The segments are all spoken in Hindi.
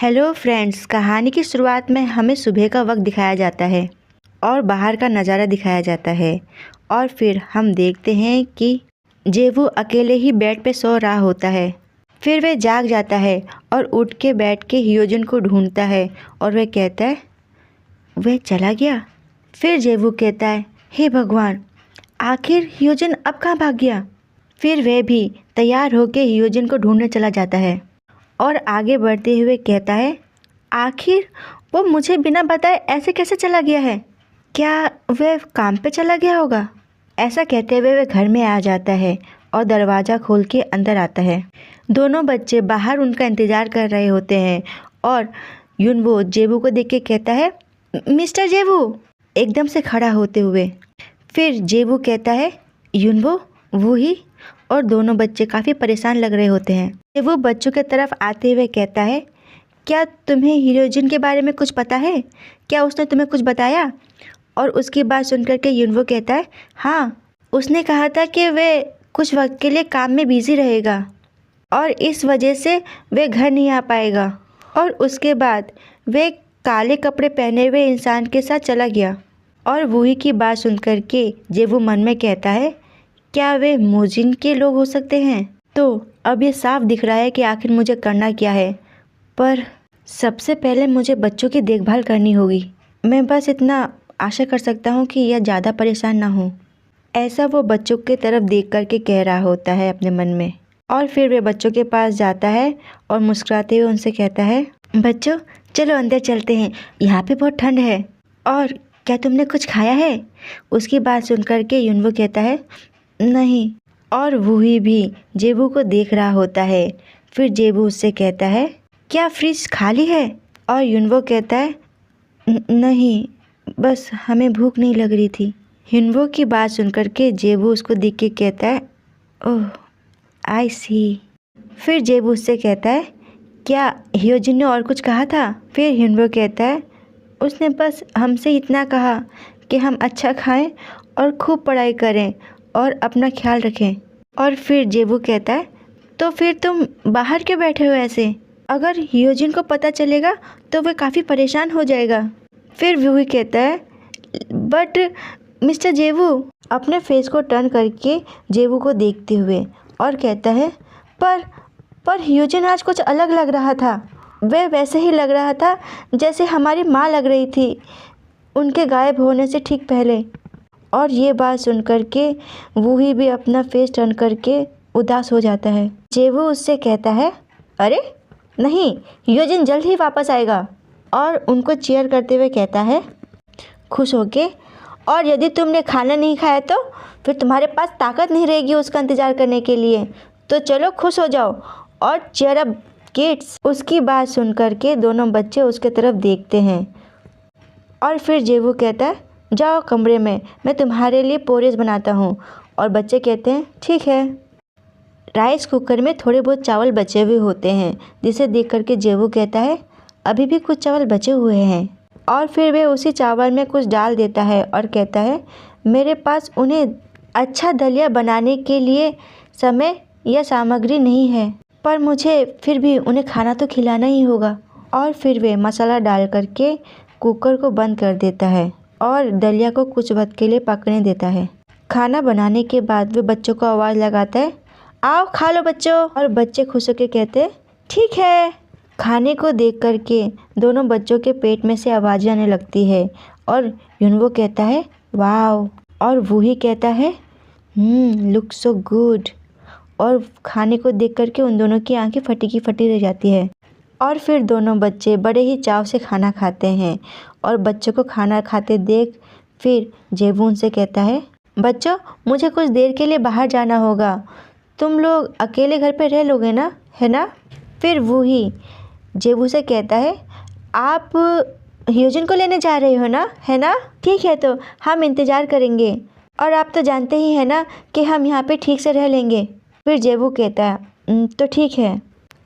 हेलो फ्रेंड्स, कहानी की शुरुआत में हमें सुबह का वक्त दिखाया जाता है और बाहर का नज़ारा दिखाया जाता है और फिर हम देखते हैं कि जेवू अकेले ही बेड पे सो रहा होता है। फिर वह जाग जाता है और उठ के बैठ के हियोजिन को ढूंढता है और वह कहता है वह चला गया। फिर जेवू कहता है हे भगवान, आखिर हियोजिन अब कहाँ भाग गया। फिर वह भी तैयार होकर हियोजिन को ढूंढने चला जाता है और आगे बढ़ते हुए कहता है आखिर वो मुझे बिना बताए ऐसे कैसे चला गया है। क्या वह काम पे चला गया होगा। ऐसा कहते हुए वह घर में आ जाता है और दरवाज़ा खोल के अंदर आता है। दोनों बच्चे बाहर उनका इंतज़ार कर रहे होते हैं और युनवो जेवू को देख के कहता है मिस्टर जेवू, एकदम से खड़ा होते हुए। फिर जेवू कहता है युनवो वो ही, और दोनों बच्चे काफ़ी परेशान लग रहे होते हैं। जेवू बच्चों की तरफ आते हुए कहता है क्या तुम्हें हियोजिन के बारे में कुछ पता है, क्या उसने तुम्हें कुछ बताया। और उसकी बात सुनकर के युनवो कहता है हाँ, उसने कहा था कि वह कुछ वक्त के लिए काम में बिजी रहेगा और इस वजह से वह घर नहीं आ पाएगा। और उसके बाद वह काले कपड़े पहने हुए इंसान के साथ चला गया। और वही की बात सुनकर के जेवू मन में कहता है क्या वे मोजिन के लोग हो सकते हैं। तो अब ये साफ दिख रहा है कि आखिर मुझे करना क्या है, पर सबसे पहले मुझे बच्चों की देखभाल करनी होगी। मैं बस इतना आशा कर सकता हूँ कि यह ज़्यादा परेशान ना हो। ऐसा वो बच्चों की तरफ देख कर के कह रहा होता है अपने मन में। और फिर वे बच्चों के पास जाता है और मुस्कुराते हुए उनसे कहता है बच्चों चलो अंदर चलते हैं, यहाँ पे बहुत ठंड है। और क्या तुमने कुछ खाया है। उसकी बात सुन कर के युनवो कहता है नहीं। और वही भी जेबू को देख रहा होता है। फिर जेबू उससे कहता है क्या फ्रिज खाली है। और युनवो कहता है नहीं, बस हमें भूख नहीं लग रही थी। युनवो की बात सुनकर के जेबू उसको देख के कहता है ओह आई सी। फिर जेबू उससे कहता है क्या हियोजिन ने और कुछ कहा था। फिर युनवो कहता है उसने बस हमसे इतना कहा कि हम अच्छा खाएं और खूब पढ़ाई करें और अपना ख्याल रखें। और फिर जेबू कहता है तो फिर तुम बाहर क्यों बैठे हो ऐसे, अगर हियोजिन को पता चलेगा तो वह काफ़ी परेशान हो जाएगा। फिर वही कहता है बट मिस्टर जेबू, अपने फेस को टर्न करके जेबू को देखते हुए और कहता है पर हियोजिन आज कुछ अलग लग रहा था। वह वैसे ही लग रहा था जैसे हमारी माँ लग रही थी उनके गायब होने से ठीक पहले। और ये बात सुनकर के वही भी अपना फेस टर्न करके उदास हो जाता है। जेवू उससे कहता है अरे नहीं, हियोजिन जल्द ही वापस आएगा। और उनको चीयर करते हुए कहता है खुश होके और यदि तुमने खाना नहीं खाया तो फिर तुम्हारे पास ताकत नहीं रहेगी उसका इंतज़ार करने के लिए, तो चलो खुश हो जाओ और चीयर अप किड्स। उसकी बात सुन कर के दोनों बच्चे उसके तरफ देखते हैं। और फिर जेवू कहता है जाओ कमरे में, मैं तुम्हारे लिए पोरेज बनाता हूँ। और बच्चे कहते हैं ठीक है। राइस कुकर में थोड़े बहुत चावल बचे हुए होते हैं, जिसे देख करके जेवू कहता है अभी भी कुछ चावल बचे हुए हैं। और फिर वे उसी चावल में कुछ डाल देता है और कहता है मेरे पास उन्हें अच्छा दलिया बनाने के लिए समय या सामग्री नहीं है, पर मुझे फिर भी उन्हें खाना तो खिलाना ही होगा। और फिर वे मसाला डाल करके कुकर को बंद कर देता है और दलिया को कुछ वक्त के लिए पकने देता है। खाना बनाने के बाद वे बच्चों को आवाज़ लगाता है आओ खा लो बच्चों। और बच्चे खुश होकर कहते हैं ठीक है। खाने को देख करके दोनों बच्चों के पेट में से आवाज़ें आने लगती है और युनवो कहता है वाओ। और वही कहता है लुक सो गुड। और खाने को देख करके उन दोनों की आंखें फटी की फटी रह जाती है। और फिर दोनों बच्चे बड़े ही चाव से खाना खाते हैं। और बच्चों को खाना खाते देख फिर जेबू उनसे कहता है बच्चों मुझे कुछ देर के लिए बाहर जाना होगा, तुम लोग अकेले घर पे रह लोगे ना, है ना। फिर वही जेबू से कहता है आप हियोजिन को लेने जा रहे हो ना, है ना। ठीक है तो हम इंतज़ार करेंगे और आप तो जानते ही हैं ना कि हम यहाँ पे ठीक से रह लेंगे। फिर जेबू कहता है तो ठीक है।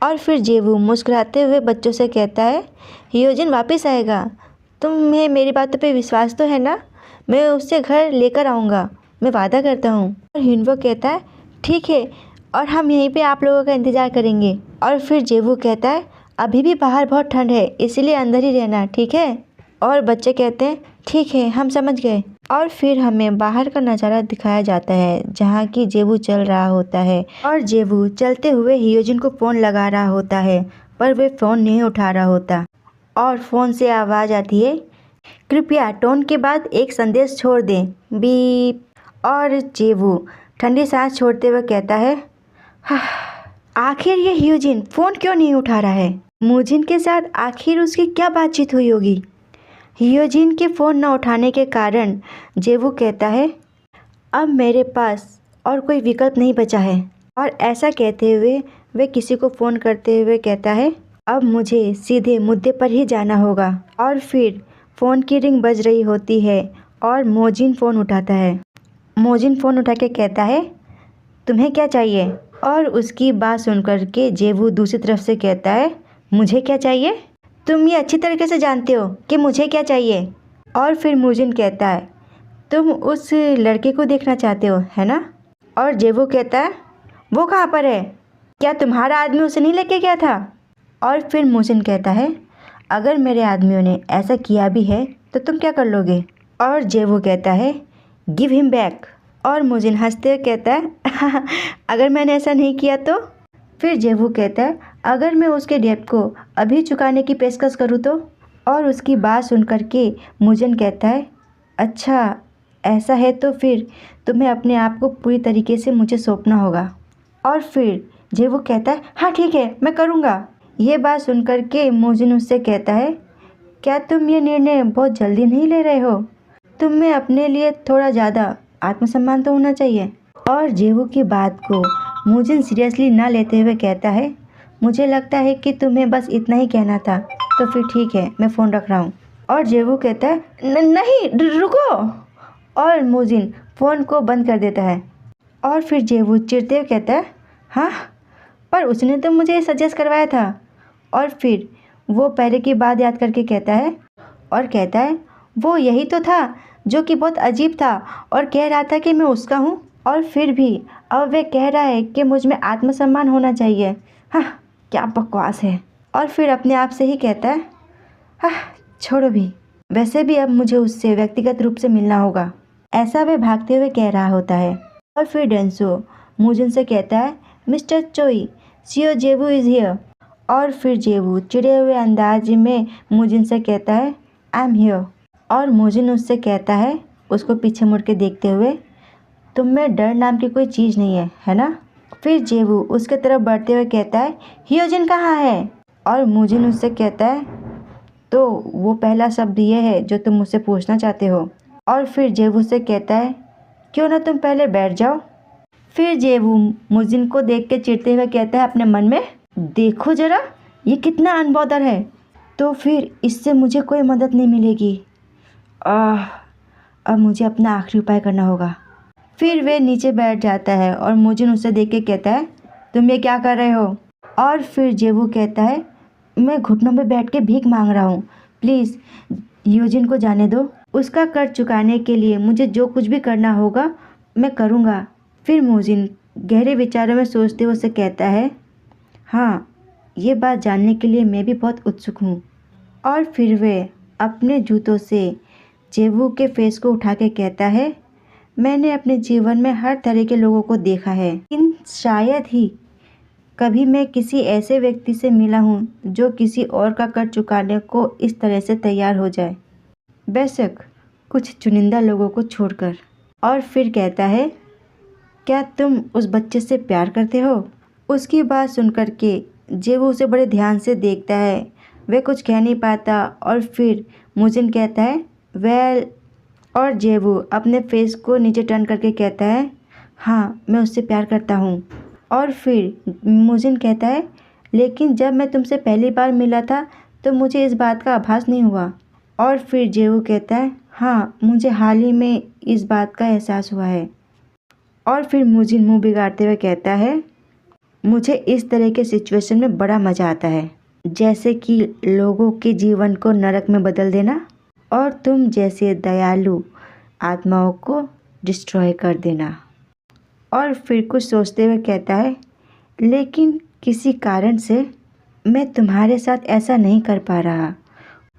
और फिर जेबू मुस्कुराते हुए बच्चों से कहता है हियोजिन वापस आएगा, तुम्हें मेरी बातों पे विश्वास तो है ना, मैं उससे घर लेकर आऊँगा, मैं वादा करता हूँ। और युनवो कहता है ठीक है और हम यहीं पे आप लोगों का इंतज़ार करेंगे। और फिर जेबू कहता है अभी भी बाहर बहुत ठंड है, इसलिए अंदर ही रहना, ठीक है। और बच्चे कहते हैं ठीक है, हम समझ गए। और फिर हमें बाहर का नज़ारा दिखाया जाता है जहाँ की जेवू चल रहा होता है और जेवू चलते हुए हियोजिन को फ़ोन लगा रहा होता है, पर वे फ़ोन नहीं उठा रहा होता। और फ़ोन से आवाज़ आती है, कृपया टोन के बाद एक संदेश छोड़ दें, बीप। और जेवू ठंडी सांस छोड़ते हुए कहता है, आखिर ये हियोजिन फ़ोन क्यों नहीं उठा रहा है? मूजिन के साथ आखिर उसकी क्या बातचीत हुई होगी? हियोजिन के फ़ोन न उठाने के कारण जेवू कहता है, अब मेरे पास और कोई विकल्प नहीं बचा है। और ऐसा कहते हुए वे किसी को फ़ोन करते हुए कहता है, अब मुझे सीधे मुद्दे पर ही जाना होगा। और फिर फ़ोन की रिंग बज रही होती है और मोजिन फ़ोन उठाता है। मोजिन फ़ोन उठा के कहता है, तुम्हें क्या चाहिए? और उसकी बात सुनकर के जेवू दूसरी तरफ से कहता है, मुझे क्या चाहिए? तुम ये अच्छी तरीके से जानते हो कि मुझे क्या चाहिए। और फिर मोजिन कहता है, तुम उस लड़के को देखना चाहते हो, है ना? और जेवू कहता है, वो कहाँ पर है? क्या तुम्हारा आदमी उसे नहीं लेके गया था? और फिर मोजिन कहता है, अगर मेरे आदमियों ने ऐसा किया भी है तो तुम क्या कर लोगे? और जेवू कहता है, गिव हिम बैक। और मोजिन हंसते हुए कहता है, अगर मैंने ऐसा नहीं किया तो? फिर जेवू कहता है, अगर मैं उसके डेब्ट को अभी चुकाने की पेशकश करूँ तो? और उसकी बात सुन कर के मोजिन कहता है, अच्छा ऐसा है तो फिर तुम्हें अपने आप को पूरी तरीके से मुझे सौंपना होगा। और फिर जेवू कहता है, हाँ ठीक है, मैं करूँगा। ये बात सुनकर के मोजिन उससे कहता है, क्या तुम ये निर्णय बहुत जल्दी नहीं ले रहे हो? तुम में अपने लिए थोड़ा ज़्यादा आत्मसम्मान तो होना चाहिए। और जेवू की बात को मोजिन सीरियसली ना लेते हुए कहता है, मुझे लगता है कि तुम्हें बस इतना ही कहना था, तो फिर ठीक है, मैं फ़ोन रख रहा हूँ। और जेवू कहता है, नहीं रुको। और मोजिन फ़ोन को बंद कर देता है। और फिर जेवू चिढ़ते हुए कहता है, हाँ पर उसने तो मुझे सजेस्ट करवाया था। और फिर वो पहले की बात याद करके कहता है और कहता है, वो यही तो था जो कि बहुत अजीब था और कह रहा था कि मैं उसका हूँ, और फिर भी अब वे कह रहा है कि मुझ में आत्मसम्मान होना चाहिए। हाँ क्या बकवास है। और फिर अपने आप से ही कहता है, हाँ छोड़ो भी, वैसे भी अब मुझे उससे व्यक्तिगत रूप से मिलना होगा। ऐसा वे भागते हुए कह रहा होता है। और फिर डेंसो मोजिन से कहता है, मिस्टर चोई, सीओ जेवू इज़ हियर। और फिर जेवू चिड़े हुए अंदाज में मोजिन से कहता है, आई एम हियर। और मोजिन उससे कहता है, उसको पीछे मुड़ के देखते हुए, तुम में डर नाम की कोई चीज़ नहीं है, है ना? फिर जेवू उसके तरफ बढ़ते हुए कहता है, हियोजिन कहाँ है? और मोजिन उससे कहता है, तो वो पहला शब्द ये है जो तुम मुझसे पूछना चाहते हो। और फिर जेवू से कहता है, क्यों ना तुम पहले बैठ जाओ। फिर जेवू मोजिन को देख के चिढ़ते हुए कहता है अपने मन में, देखो ज़रा ये कितना अनबॉदर है, तो फिर इससे मुझे कोई मदद नहीं मिलेगी। अब मुझे अपना आखिरी उपाय करना होगा। फिर वे नीचे बैठ जाता है और मोजिन उसे देख के कहता है, तुम ये क्या कर रहे हो? और फिर जेवू कहता है, मैं घुटनों में बैठ के भीख मांग रहा हूँ, प्लीज़ हियोजिन को जाने दो। उसका कर्ज चुकाने के लिए मुझे जो कुछ भी करना होगा मैं करूँगा। फिर मोजिन गहरे विचारों में सोचते हुए उसे कहता है, हाँ ये बात जानने के लिए मैं भी बहुत उत्सुक हूँ। और फिर वे अपने जूतों से जेवू के फेस को उठा के कहता है, मैंने अपने जीवन में हर तरह के लोगों को देखा है, लेकिन शायद ही कभी मैं किसी ऐसे व्यक्ति से मिला हूँ जो किसी और का कर्ज चुकाने को इस तरह से तैयार हो जाए, बेशक कुछ चुनिंदा लोगों को छोड़कर। और फिर कहता है, क्या तुम उस बच्चे से प्यार करते हो? उसकी बात सुनकर के जेवू उसे बड़े ध्यान से देखता है। वह कुछ कह नहीं पाता। और फिर मोजिन कहता है, वेल। और जेवू अपने फेस को नीचे टर्न करके कहता है, हाँ मैं उससे प्यार करता हूँ। और फिर मोजिन कहता है, लेकिन जब मैं तुमसे पहली बार मिला था तो मुझे इस बात का आभास नहीं हुआ। और फिर जेवू कहता है, हाँ मुझे हाल ही में इस बात का एहसास हुआ है। और फिर मोजिन मुंह बिगाड़ते हुए कहता है, मुझे इस तरह के सिचुएशन में बड़ा मज़ा आता है, जैसे कि लोगों के जीवन को नरक में बदल देना और तुम जैसे दयालु आत्माओं को डिस्ट्रॉय कर देना। और फिर कुछ सोचते हुए कहता है, लेकिन किसी कारण से मैं तुम्हारे साथ ऐसा नहीं कर पा रहा।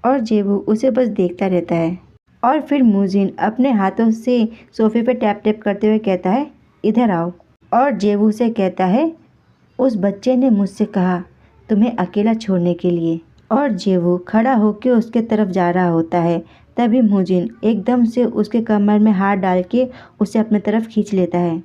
और जेवू उसे बस देखता रहता है। और फिर मूजिन अपने हाथों से सोफे पे टैप टैप करते हुए कहता है, इधर आओ। और जेवू से कहता है, उस बच्चे ने मुझसे कहा तुम्हें अकेला छोड़ने के लिए। और जेवू खड़ा होकर उसके तरफ जा रहा होता है। तभी मूजिन एकदम से उसके कमर में हाथ डाल के उसे अपने तरफ खींच लेता है,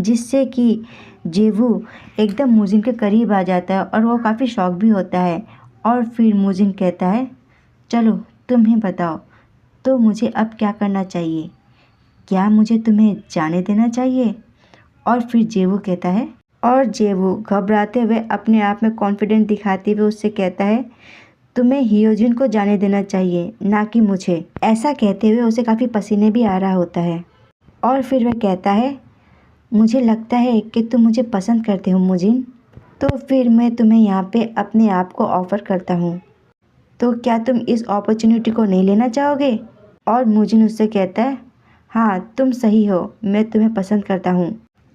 जिससे कि जेवू एकदम मूजिन के करीब आ जाता है और वो काफ़ी शॉक भी होता है। और फिर मूजिन कहता है, चलो तुम ही बताओ, तो मुझे अब क्या करना चाहिए? क्या मुझे तुम्हें जाने देना चाहिए? और फिर जेवू कहता है, और जेवू घबराते हुए अपने आप में कॉन्फिडेंस दिखाते हुए उससे कहता है, तुम्हें हियोजिन को जाने देना चाहिए, ना कि मुझे। ऐसा कहते हुए उसे काफ़ी पसीने भी आ रहा होता है। और फिर वह कहता है, मुझे लगता है कि तुम मुझे पसंद करते हो मूजिन, तो फिर मैं तुम्हें यहाँ पे अपने आप को ऑफ़र करता हूँ। तो क्या तुम इस अपॉर्चुनिटी को नहीं लेना चाहोगे? और मूजिन उससे कहता है, हाँ तुम सही हो, मैं तुम्हें पसंद करता हूँ।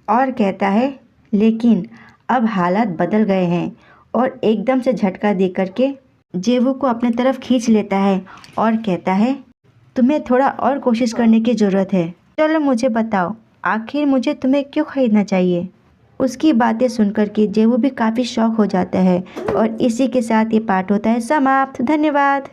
और कहता है, लेकिन अब हालात बदल गए हैं। और एकदम से झटका दे करके जेवू को अपने तरफ खींच लेता है और कहता है, तुम्हें थोड़ा और कोशिश करने की ज़रूरत है। चलो मुझे बताओ, आखिर मुझे तुम्हें क्यों खरीदना चाहिए? उसकी बातें सुनकर के जेवू भी काफ़ी शॉक हो जाता है। और इसी के साथ ये पार्ट होता है समाप्त। धन्यवाद।